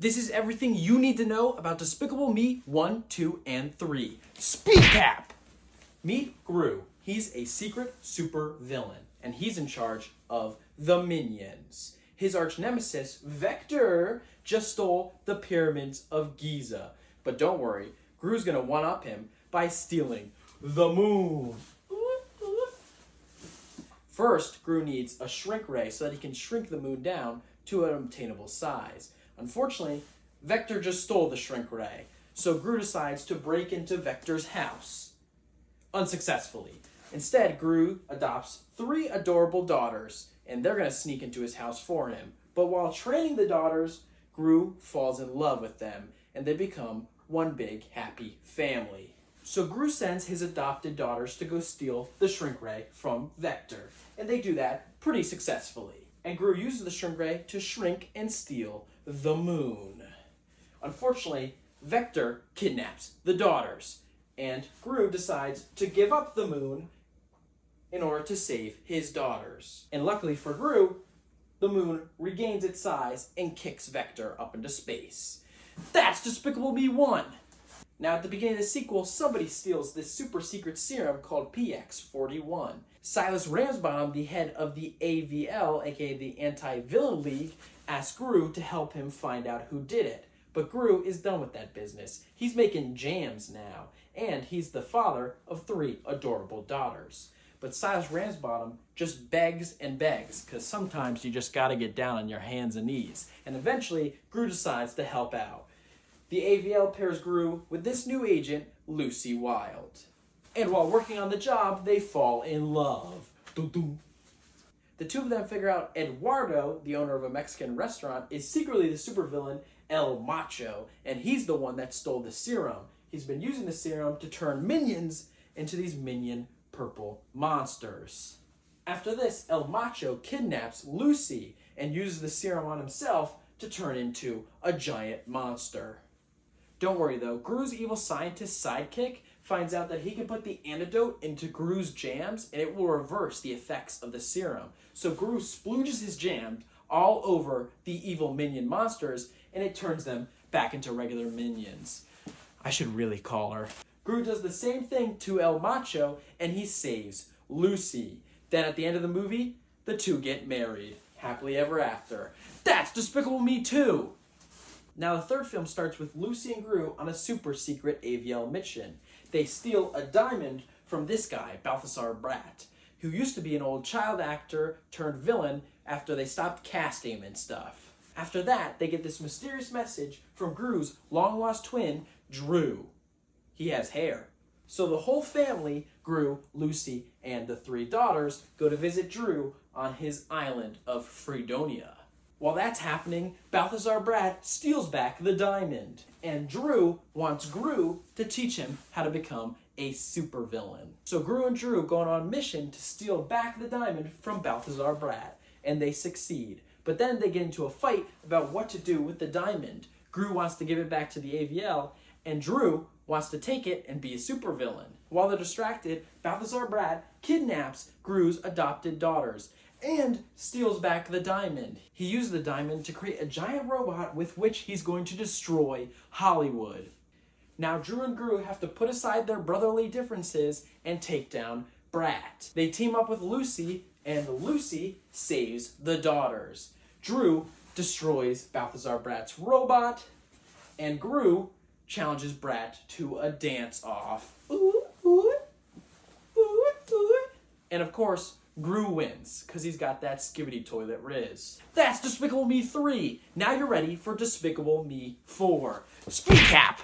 This is everything you need to know about Despicable Me 1, 2, and 3. Speed cap! Meet Gru. He's a secret super villain, and he's in charge of the Minions. His arch nemesis, Vector, just stole the pyramids of Giza. But don't worry, Gru's gonna one-up him by stealing the moon. First, Gru needs a shrink ray so that he can shrink the moon down to an obtainable size. Unfortunately, Vector just stole the shrink ray, so Gru decides to break into Vector's house. Unsuccessfully. Instead, Gru adopts 3 adorable daughters, and they're going to sneak into his house for him. But while training the daughters, Gru falls in love with them, and they become one big happy family. So Gru sends his adopted daughters to go steal the shrink ray from Vector, and they do that pretty successfully. And Gru uses the shrink ray to shrink and steal the moon. Unfortunately, Vector kidnaps the daughters, and Gru decides to give up the moon in order to save his daughters. And luckily for Gru, the moon regains its size and kicks Vector up into space. That's Despicable Me 1! Now, at the beginning of the sequel, somebody steals this super secret serum called PX-41. Silas Ramsbottom, the head of the AVL, aka the Anti-Villain League, asks Gru to help him find out who did it. But Gru is done with that business. He's making jams now, and he's the father of 3 adorable daughters. But Silas Ramsbottom just begs and begs, because sometimes you just gotta get down on your hands and knees. And eventually, Gru decides to help out. The AVL pairs Gru with this new agent, Lucy Wilde. And while working on the job, they fall in love. Doo-doo. The two of them figure out Eduardo, the owner of a Mexican restaurant, is secretly the supervillain El Macho, and he's the one that stole the serum. He's been using the serum to turn minions into these minion purple monsters. After this, El Macho kidnaps Lucy and uses the serum on himself to turn into a giant monster. Don't worry though, Gru's evil scientist sidekick finds out that he can put the antidote into Gru's jams and it will reverse the effects of the serum. So Gru splooges his jam all over the evil minion monsters and it turns them back into regular minions. I should really call her. Gru does the same thing to El Macho and he saves Lucy. Then at the end of the movie, the two get married. Happily ever after. That's Despicable Me 2! Now the third film starts with Lucy and Gru on a super secret AVL mission. They steal a diamond from this guy, Balthazar Bratt, who used to be an old child actor turned villain after they stopped casting him and stuff. After that, they get this mysterious message from Gru's long-lost twin, Drew. He has hair. So the whole family, Gru, Lucy, and the 3 daughters, go to visit Drew on his island of Fredonia. While that's happening, Balthazar Bratt steals back the diamond, and Drew wants Gru to teach him how to become a supervillain. So Gru and Drew go on a mission to steal back the diamond from Balthazar Bratt, and they succeed. But then they get into a fight about what to do with the diamond. Gru wants to give it back to the AVL, and Drew wants to take it and be a supervillain. While they're distracted, Balthazar Bratt kidnaps Gru's adopted daughters and steals back the diamond. He used the diamond to create a giant robot with which he's going to destroy Hollywood. Now Drew and Gru have to put aside their brotherly differences and take down Bratt. They team up with Lucy, and Lucy saves the daughters. Drew destroys Balthazar Bratt's robot, and Gru challenges Bratt to a dance-off. Ooh, ooh, ooh, ooh. And of course, Gru wins, because he's got that skibbity toilet riz. That's Despicable Me 3. Now you're ready for Despicable Me 4. Speed cap!